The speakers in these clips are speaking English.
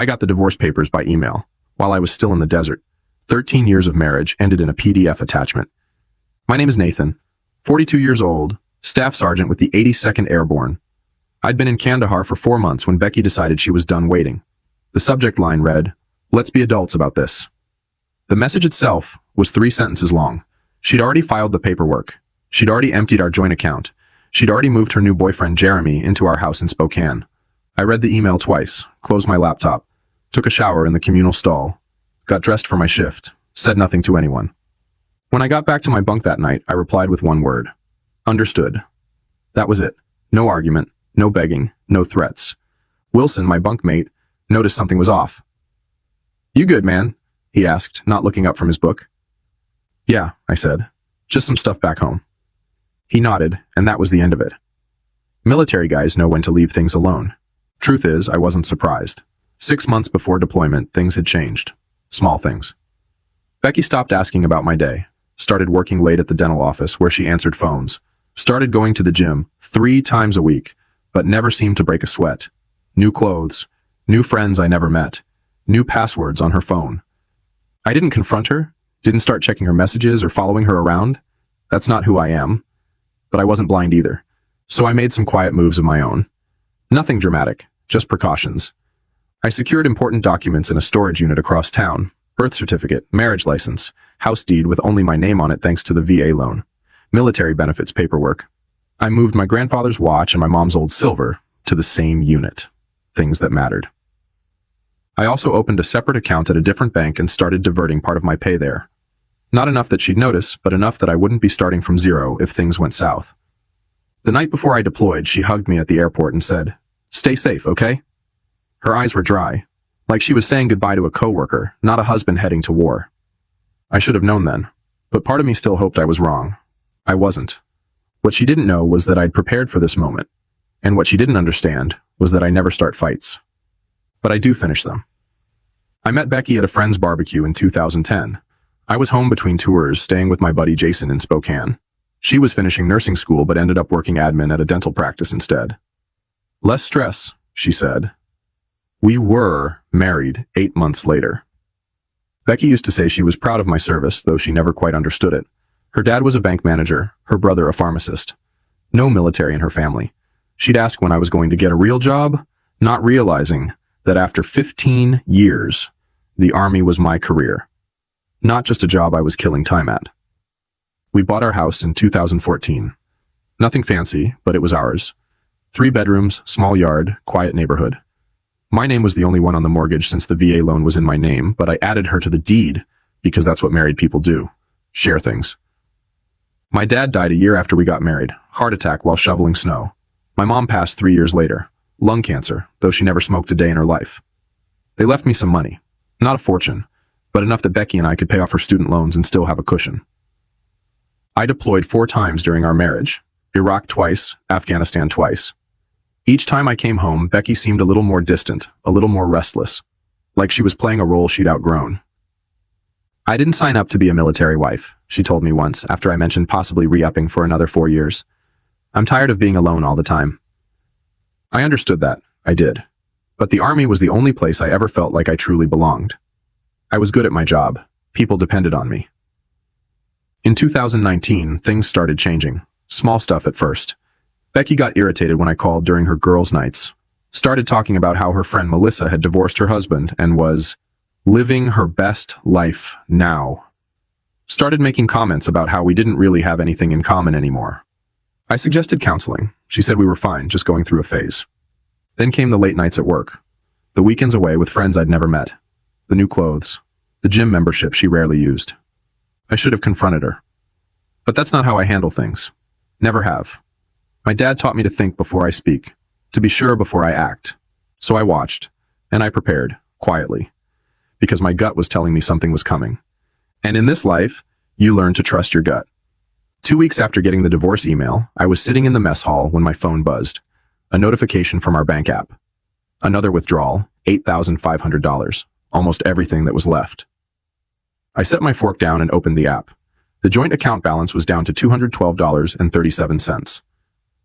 I got the divorce papers by email, while I was still in the desert. 13 years of marriage ended in a PDF attachment. My name is Nathan, 42 years old, Staff Sergeant with the 82nd Airborne. I'd been in Kandahar for 4 months when Becky decided she was done waiting. The subject line read, "Let's be adults about this." The message itself was 3 sentences long. She'd already filed the paperwork. She'd already emptied our joint account. She'd already moved her new boyfriend Jeremy into our house in Spokane. I read the email twice, closed my laptop, took a shower in the communal stall, got dressed for my shift, said nothing to anyone. When I got back to my bunk that night, I replied with one word. Understood. That was it. No argument, no begging, no threats. Wilson, my bunkmate, noticed something was off. "You good, man?" he asked, not looking up from his book. "Yeah," I said. "Just some stuff back home." He nodded, and that was the end of it. Military guys know when to leave things alone. Truth is, I wasn't surprised. 6 months before deployment, things had changed. Small things. Becky stopped asking about my day, started working late at the dental office where she answered phones, started going to the gym 3 times a week, but never seemed to break a sweat. New clothes, new friends I never met, new passwords on her phone. I didn't confront her, didn't start checking her messages or following her around. That's not who I am. But I wasn't blind either, so I made some quiet moves of my own. Nothing dramatic, just precautions. I secured important documents in a storage unit across town: birth certificate, marriage license, house deed with only my name on it thanks to the VA loan, military benefits paperwork. I moved my grandfather's watch and my mom's old silver to the same unit, things that mattered. I also opened a separate account at a different bank and started diverting part of my pay there. Not enough that she'd notice, but enough that I wouldn't be starting from zero if things went south. The night before I deployed, she hugged me at the airport and said, "Stay safe, okay?" Her eyes were dry, like she was saying goodbye to a coworker, not a husband heading to war. I should have known then, but part of me still hoped I was wrong. I wasn't. What she didn't know was that I'd prepared for this moment, and what she didn't understand was that I never start fights. But I do finish them. I met Becky at a friend's barbecue in 2010. I was home between tours, staying with my buddy Jason in Spokane. She was finishing nursing school but ended up working admin at a dental practice instead. "Less stress," she said. We were married 8 months later. Becky used to say she was proud of my service, though she never quite understood it. Her dad was a bank manager, her brother a pharmacist. No military in her family. She'd ask when I was going to get a real job, not realizing that after 15 years, the Army was my career. Not just a job I was killing time at. We bought our house in 2014. Nothing fancy, but it was ours. 3 bedrooms, small yard, quiet neighborhood. My name was the only one on the mortgage since the VA loan was in my name, but I added her to the deed because that's what married people do. Share things. My dad died a year after we got married, heart attack while shoveling snow. My mom passed 3 years later, lung cancer, though she never smoked a day in her life. They left me some money. Not a fortune, but enough that Becky and I could pay off her student loans and still have a cushion. I deployed 4 times during our marriage. Iraq twice, Afghanistan twice. Each time I came home, Becky seemed a little more distant, a little more restless, like she was playing a role she'd outgrown. "I didn't sign up to be a military wife," she told me once after I mentioned possibly re-upping for another 4 years. "I'm tired of being alone all the time." I understood that. I did. But the Army was the only place I ever felt like I truly belonged. I was good at my job. People depended on me. In 2019, things started changing. Small stuff at first. Becky got irritated when I called during her girls' nights. Started talking about how her friend Melissa had divorced her husband and was living her best life now. Started making comments about how we didn't really have anything in common anymore. I suggested counseling. She said we were fine, just going through a phase. Then came the late nights at work. The weekends away with friends I'd never met. The new clothes. The gym membership she rarely used. I should have confronted her. But that's not how I handle things. Never have. My dad taught me to think before I speak, to be sure before I act. So I watched, and I prepared, quietly, because my gut was telling me something was coming. And in this life, you learn to trust your gut. 2 weeks after getting the divorce email, I was sitting in the mess hall when my phone buzzed. A notification from our bank app. Another withdrawal, $8,500, almost everything that was left. I set my fork down and opened the app. The joint account balance was down to $212.37.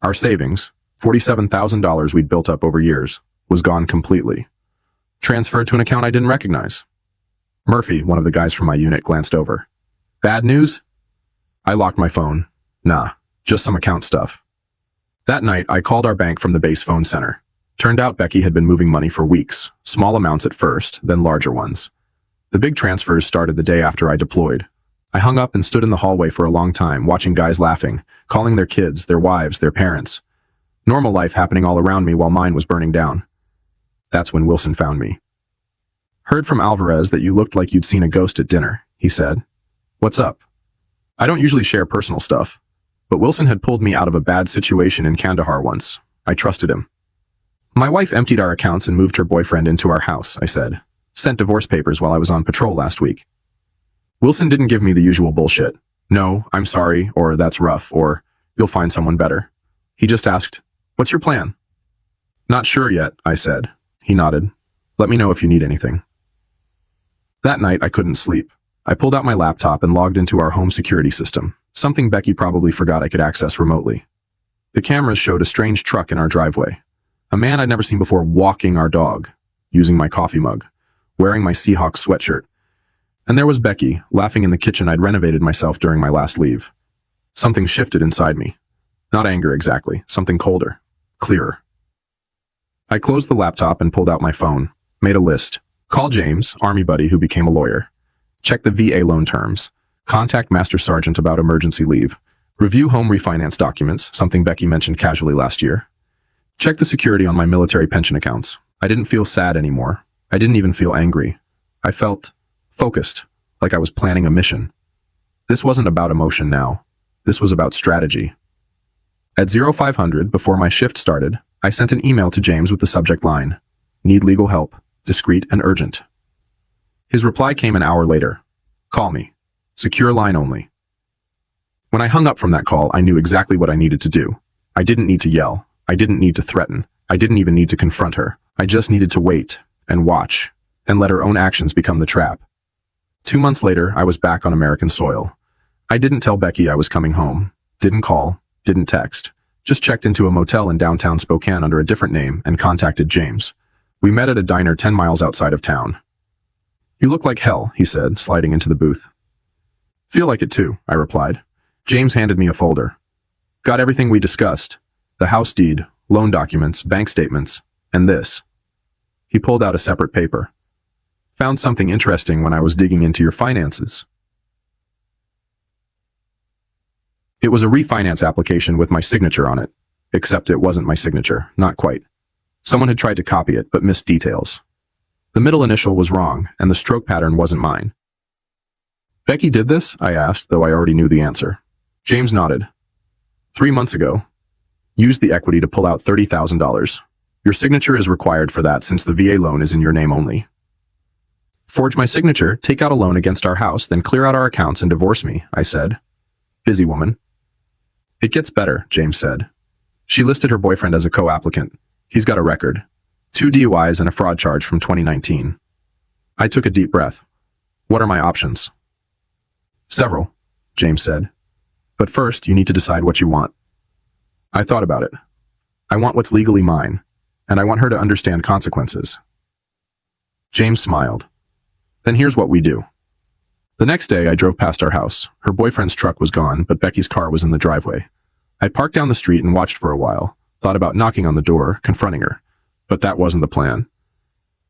Our savings, $47,000 we'd built up over years, was gone completely. Transferred to an account I didn't recognize. Murphy, one of the guys from my unit, glanced over. Bad news? I locked my phone. Nah, just some account stuff. That night, I called our bank from the base phone center. Turned out Becky had been moving money for weeks, small amounts at first, then larger ones. The big transfers started the day after I deployed. I hung up and stood in the hallway for a long time, watching guys laughing, calling their kids, their wives, their parents. Normal life happening all around me while mine was burning down. That's when Wilson found me. Heard from Alvarez that you looked like you'd seen a ghost at dinner, he said. What's up? I don't usually share personal stuff, but Wilson had pulled me out of a bad situation in Kandahar once. I trusted him. My wife emptied our accounts and moved her boyfriend into our house, I said. Sent divorce papers while I was on patrol last week. Wilson didn't give me the usual bullshit. No, I'm sorry, or that's rough, or you'll find someone better. He just asked, what's your plan? Not sure yet, I said. He nodded. Let me know if you need anything. That night, I couldn't sleep. I pulled out my laptop and logged into our home security system, something Becky probably forgot I could access remotely. The cameras showed a strange truck in our driveway. A man I'd never seen before walking our dog, using my coffee mug, wearing my Seahawks sweatshirt. And there was Becky, laughing in the kitchen I'd renovated myself during my last leave. Something shifted inside me. Not anger exactly, something colder, clearer. I closed the laptop and pulled out my phone, made a list. Call James, Army buddy who became a lawyer. Check the VA loan terms. Contact Master Sergeant about emergency leave. Review home refinance documents, something Becky mentioned casually last year. Check the security on my military pension accounts. I didn't feel sad anymore. I didn't even feel angry. I felt focused, like I was planning a mission. This wasn't about emotion now. This was about strategy. At 0500, before my shift started, I sent an email to James with the subject line, "Need legal help, discreet and urgent." His reply came an hour later. Call me. Secure line only. When I hung up from that call, I knew exactly what I needed to do. I didn't need to yell. I didn't need to threaten. I didn't even need to confront her. I just needed to wait and watch and let her own actions become the trap. 2 months later, I was back on American soil. I didn't tell Becky I was coming home. Didn't call. Didn't text. Just checked into a motel in downtown Spokane under a different name and contacted James. We met at a diner 10 miles outside of town. You look like hell, he said, sliding into the booth. Feel like it too, I replied. James handed me a folder. Got everything we discussed. The house deed, loan documents, bank statements, and this. He pulled out a separate paper. Found something interesting when I was digging into your finances. It was a refinance application with my signature on it, except it wasn't my signature, not quite. Someone had tried to copy it, but missed details. The middle initial was wrong, and the stroke pattern wasn't mine. Becky did this? I asked, though I already knew the answer. James nodded. 3 months ago. Used the equity to pull out $30,000. Your signature is required for that since the VA loan is in your name only. Forge my signature, take out a loan against our house, then clear out our accounts and divorce me, I said. Busy woman. It gets better, James said. She listed her boyfriend as a co-applicant. He's got a record. 2 DUIs and a fraud charge from 2019. I took a deep breath. What are my options? Several, James said. But first, you need to decide what you want. I thought about it. I want what's legally mine, and I want her to understand consequences. James smiled. Then here's what we do. The next day, I drove past our house. Her boyfriend's truck was gone, but Becky's car was in the driveway. I parked down the street and watched for a while, thought about knocking on the door, confronting her. But that wasn't the plan.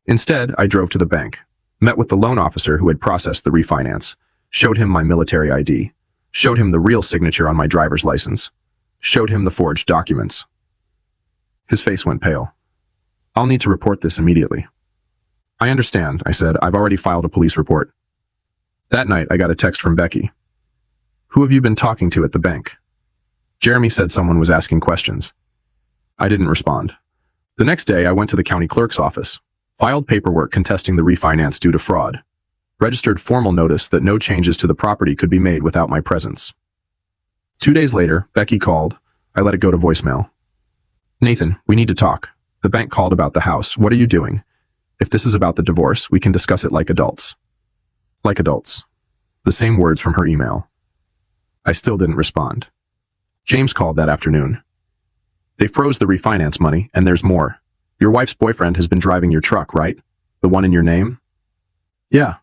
Instead, I drove to the bank, met with the loan officer who had processed the refinance, showed him my military ID, showed him the real signature on my driver's license, showed him the forged documents. His face went pale. I'll need to report this immediately. I understand, I said. I've already filed a police report. That night, I got a text from Becky. Who have you been talking to at the bank? Jeremy said someone was asking questions. I didn't respond. The next day, I went to the county clerk's office, filed paperwork contesting the refinance due to fraud, registered formal notice that no changes to the property could be made without my presence. 2 days later, Becky called. I let it go to voicemail. Nathan, we need to talk. The bank called about the house. What are you doing? If this is about the divorce, we can discuss it like adults. Like adults. The same words from her email. I still didn't respond. James called that afternoon. They froze the refinance money, and there's more. Your wife's boyfriend has been driving your truck, right? The one in your name? Yeah.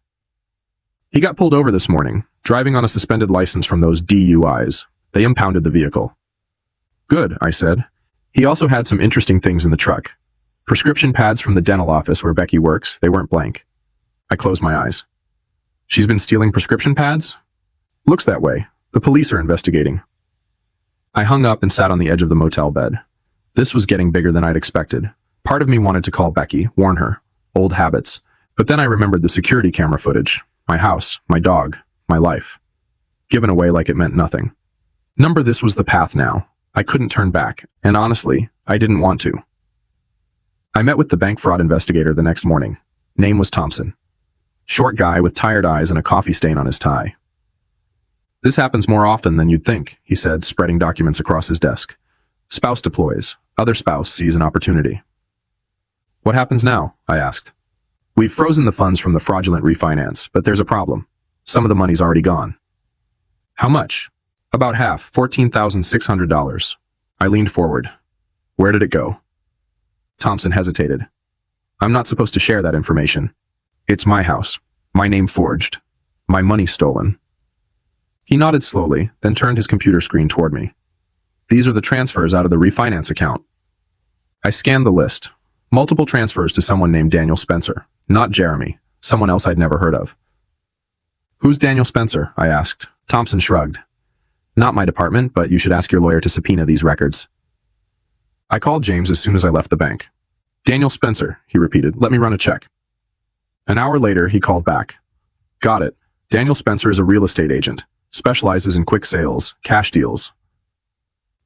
He got pulled over this morning, driving on a suspended license from those DUIs. They impounded the vehicle. Good, I said. He also had some interesting things in the truck. Prescription pads from the dental office where Becky works, they weren't blank. I closed my eyes. She's been stealing prescription pads? Looks that way. The police are investigating. I hung up and sat on the edge of the motel bed. This was getting bigger than I'd expected. Part of me wanted to call Becky, warn her. Old habits. But then I remembered the security camera footage. My house, my dog, my life. Given away like it meant nothing. This was the path now. I couldn't turn back, and honestly, I didn't want to. I met with the bank fraud investigator the next morning. Name was Thompson. Short guy with tired eyes and a coffee stain on his tie. This happens more often than you'd think, he said, spreading documents across his desk. Spouse deploys. Other spouse sees an opportunity. What happens now? I asked. We've frozen the funds from the fraudulent refinance, but there's a problem. Some of the money's already gone. How much? About half, $14,600. I leaned forward. Where did it go? Thompson hesitated. I'm not supposed to share that information. It's my house. My name forged. My money stolen. He nodded slowly, then turned his computer screen toward me. These are the transfers out of the refinance account. I scanned the list. Multiple transfers to someone named Daniel Spencer. Not Jeremy. Someone else I'd never heard of. Who's Daniel Spencer? I asked. Thompson shrugged. Not my department, but you should ask your lawyer to subpoena these records. I called James as soon as I left the bank. Daniel Spencer, he repeated. Let me run a check. An hour later, he called back. Got it. Daniel Spencer is a real estate agent. Specializes in quick sales, cash deals.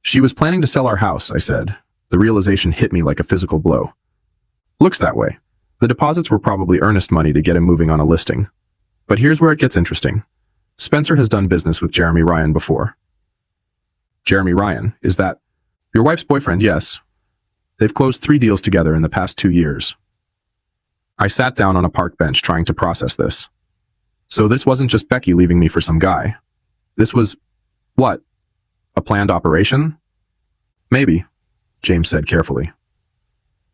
She was planning to sell our house, I said. The realization hit me like a physical blow. Looks that way. The deposits were probably earnest money to get him moving on a listing. But here's where it gets interesting. Spencer has done business with Jeremy Ryan before. Jeremy Ryan, is that your wife's boyfriend? Yes. They've closed 3 deals together in the past 2 years. I sat down on a park bench trying to process this. So this wasn't just Becky leaving me for some guy. This was, what? A planned operation? Maybe, James said carefully.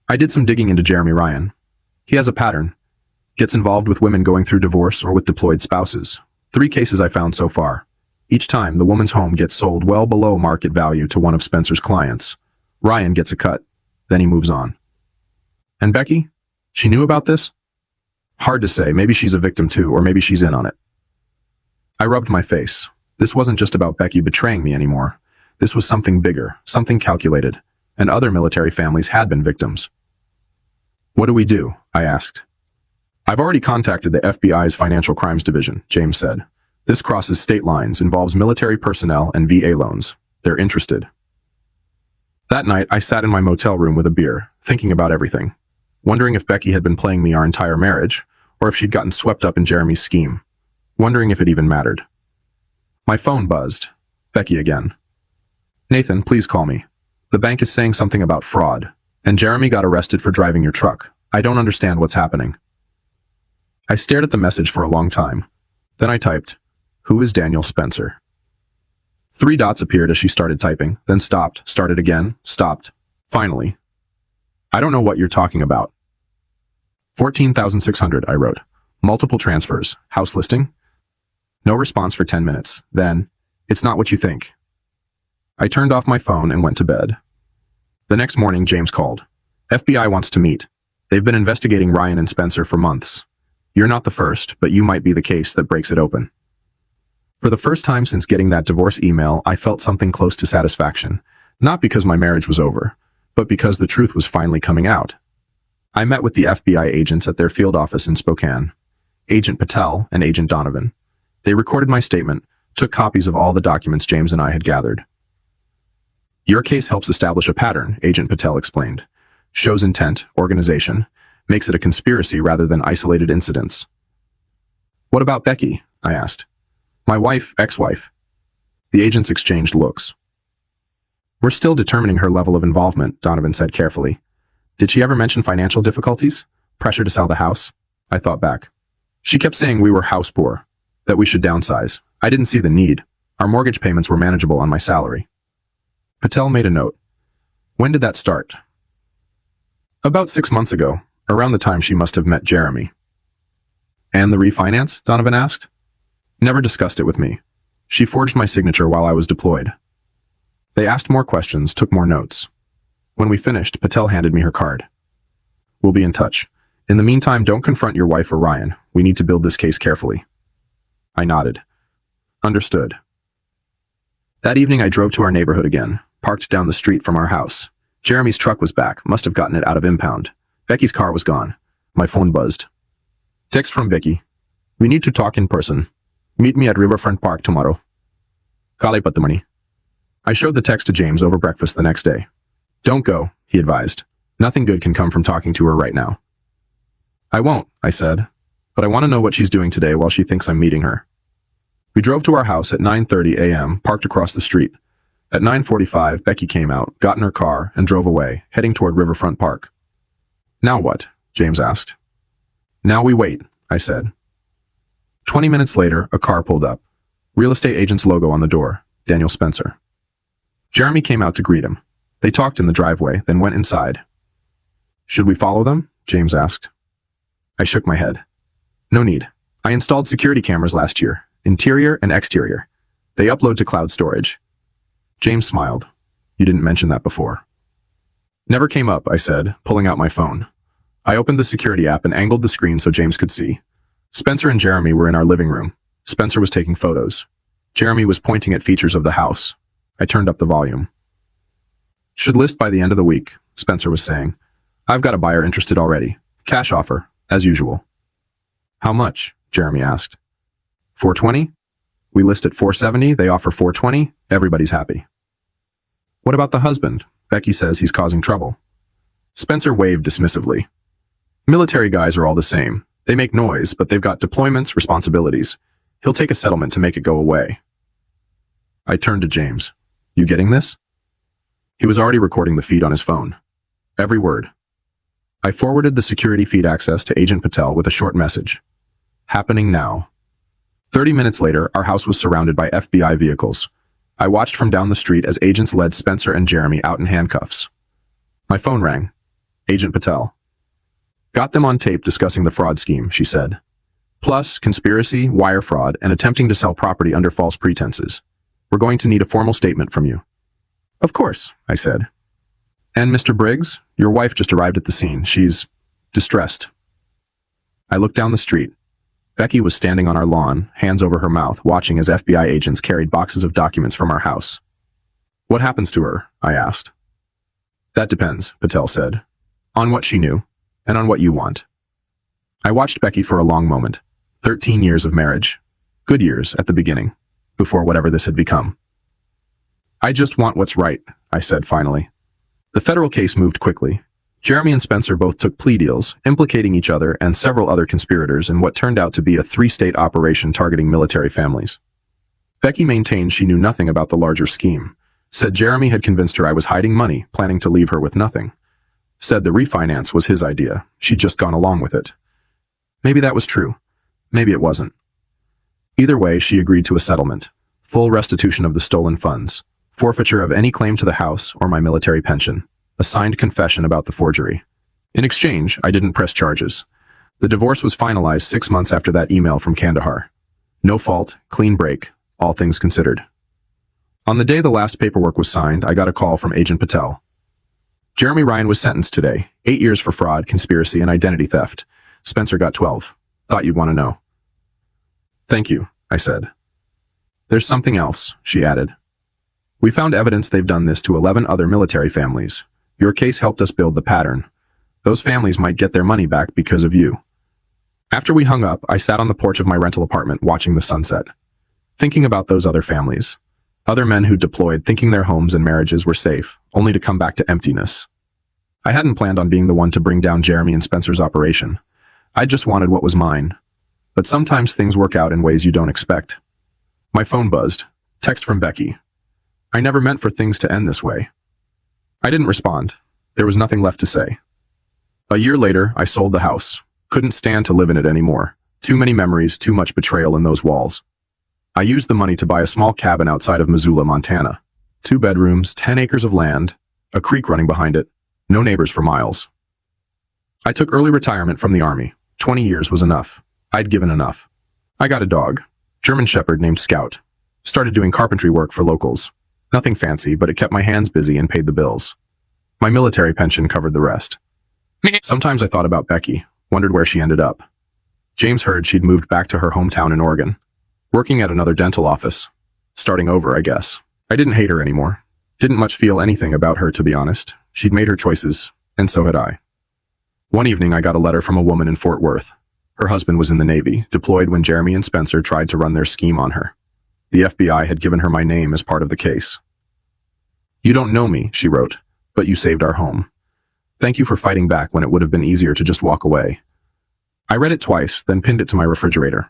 I did some digging into Jeremy Ryan. He has a pattern. Gets involved with women going through divorce or with deployed spouses. 3 cases I found so far. Each time, the woman's home gets sold well below market value to one of Spencer's clients. Ryan gets a cut. Then he moves on. And Becky? She knew about this? Hard to say. Maybe she's a victim too, or maybe she's in on it. I rubbed my face. This wasn't just about Becky betraying me anymore. This was something bigger, something calculated. And other military families had been victims. What do we do? I asked. I've already contacted the FBI's Financial Crimes Division, James said. This crosses state lines, involves military personnel and VA loans. They're interested. That night, I sat in my motel room with a beer, thinking about everything. Wondering if Becky had been playing me our entire marriage, or if she'd gotten swept up in Jeremy's scheme. Wondering if it even mattered. My phone buzzed. Becky again. Nathan, please call me. The bank is saying something about fraud, and Jeremy got arrested for driving your truck. I don't understand what's happening. I stared at the message for a long time. Then I typed, "Who is Daniel Spencer?" 3 dots appeared as she started typing, then stopped, started again, stopped. Finally. I don't know what you're talking about. 14,600, I wrote. Multiple transfers. House listing? No response for 10 minutes. Then, it's not what you think. I turned off my phone and went to bed. The next morning, James called. FBI wants to meet. They've been investigating Ryan and Spencer for months. You're not the first, but you might be the case that breaks it open. For the first time since getting that divorce email, I felt something close to satisfaction. Not because my marriage was over, but because the truth was finally coming out. I met with the FBI agents at their field office in Spokane. Agent Patel and Agent Donovan. They recorded my statement, took copies of all the documents James and I had gathered. Your case helps establish a pattern, Agent Patel explained. Shows intent, organization, makes it a conspiracy rather than isolated incidents. What about Becky? I asked. My wife, ex-wife. The agents exchanged looks. We're still determining her level of involvement, Donovan said carefully. Did she ever mention financial difficulties? Pressure to sell the house? I thought back. She kept saying we were house poor, that we should downsize. I didn't see the need. Our mortgage payments were manageable on my salary. Patel made a note. When did that start? About 6 months ago. Around the time she must have met Jeremy. And the refinance? Donovan asked. Never discussed it with me. She forged my signature while I was deployed. They asked more questions, took more notes. When we finished, Patel handed me her card. We'll be in touch. In the meantime, don't confront your wife or Ryan. We need to build this case carefully. I nodded. Understood. That evening I drove to our neighborhood again, parked down the street from our house. Jeremy's truck was back, must have gotten it out of impound. Becky's car was gone. My phone buzzed. Text from Becky. We need to talk in person. Meet me at Riverfront Park tomorrow. Kale patamani. I showed the text to James over breakfast the next day. Don't go, he advised. Nothing good can come from talking to her right now. I won't, I said, but I want to know what she's doing today while she thinks I'm meeting her. We drove to our house at 9:30 a.m., parked across the street. At 9:45, Becky came out, got in her car, and drove away, heading toward Riverfront Park. Now what? James asked. Now we wait, I said. 20 minutes later, a car pulled up. Real estate agent's logo on the door, Daniel Spencer. Jeremy came out to greet him. They talked in the driveway, then went inside. Should we follow them? James asked. I shook my head. No need. I installed security cameras last year, interior and exterior. They upload to cloud storage. James smiled. You didn't mention that before. Never came up, I said, pulling out my phone. I opened the security app and angled the screen so James could see. Spencer and Jeremy were in our living room. Spencer was taking photos. Jeremy was pointing at features of the house. I turned up the volume. Should list by the end of the week, Spencer was saying. I've got a buyer interested already. Cash offer, as usual. How much? Jeremy asked. $420? We list at $470, they offer $420, everybody's happy. What about the husband? Becky says he's causing trouble. Spencer waved dismissively. Military guys are all the same. They make noise, but they've got deployments, responsibilities. He'll take a settlement to make it go away. I turned to James. You getting this? He was already recording the feed on his phone. Every word. I forwarded the security feed access to Agent Patel with a short message. Happening now. 30 minutes later, our house was surrounded by FBI vehicles. I watched from down the street as agents led Spencer and Jeremy out in handcuffs. My phone rang. Agent Patel. Got them on tape discussing the fraud scheme, she said. Plus, conspiracy, wire fraud, and attempting to sell property under false pretenses. We're going to need a formal statement from you. Of course, I said. And Mr. Briggs, your wife just arrived at the scene. She's distressed. I looked down the street. Becky was standing on our lawn, hands over her mouth, watching as FBI agents carried boxes of documents from our house. What happens to her? I asked. That depends, Patel said. On what she knew, and on what you want. I watched Becky for a long moment. 13 years of marriage. Good years at the beginning, before whatever this had become. I just want what's right, I said finally. The federal case moved quickly. Jeremy and Spencer both took plea deals, implicating each other and several other conspirators in what turned out to be a 3-state operation targeting military families. Becky maintained she knew nothing about the larger scheme. Said Jeremy had convinced her I was hiding money, planning to leave her with nothing. Said the refinance was his idea. She'd just gone along with it. Maybe that was true. Maybe it wasn't. Either way, she agreed to a settlement. Full restitution of the stolen funds. Forfeiture of any claim to the house or my military pension. A signed confession about the forgery. In exchange, I didn't press charges. The divorce was finalized 6 months after that email from Kandahar. No fault, clean break, all things considered. On the day the last paperwork was signed, I got a call from Agent Patel. Jeremy Ryan was sentenced today. 8 years for fraud, conspiracy, and identity theft. Spencer got 12. Thought you'd want to know. Thank you, I said. There's something else, she added. We found evidence they've done this to 11 other military families. Your case helped us build the pattern. Those families might get their money back because of you. After we hung up, I sat on the porch of my rental apartment watching the sunset. Thinking about those other families. Other men who deployed thinking their homes and marriages were safe, only to come back to emptiness. I hadn't planned on being the one to bring down Jeremy and Spencer's operation. I just wanted what was mine. But sometimes things work out in ways you don't expect. My phone buzzed. Text from Becky. I never meant for things to end this way. I didn't respond. There was nothing left to say. A year later, I sold the house. Couldn't stand to live in it anymore. Too many memories, too much betrayal in those walls. I used the money to buy a small cabin outside of Missoula, Montana. 2 bedrooms, 10 acres of land, a creek running behind it, no neighbors for miles. I took early retirement from the army. 20 years was enough. I'd given enough. I got a dog, German Shepherd named Scout. Started doing carpentry work for locals. Nothing fancy, but it kept my hands busy and paid the bills. My military pension covered the rest. Sometimes I thought about Becky, wondered where she ended up. James heard she'd moved back to her hometown in Oregon, working at another dental office. Starting over, I guess. I didn't hate her anymore. Didn't much feel anything about her, to be honest. She'd made her choices, and so had I. One evening, I got a letter from a woman in Fort Worth. Her husband was in the Navy, deployed when Jeremy and Spencer tried to run their scheme on her. The FBI had given her my name as part of the case. "You don't know me," she wrote, "but you saved our home. Thank you for fighting back when it would have been easier to just walk away." I read it twice, then pinned it to my refrigerator.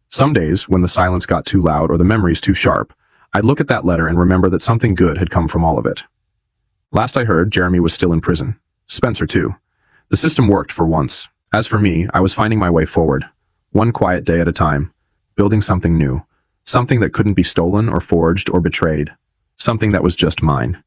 Some days, when the silence got too loud or the memories too sharp, I'd look at that letter and remember that something good had come from all of it. Last I heard, Jeremy was still in prison. Spencer too. The system worked for once. As for me, I was finding my way forward, one quiet day at a time, building something new, something that couldn't be stolen or forged or betrayed, something that was just mine.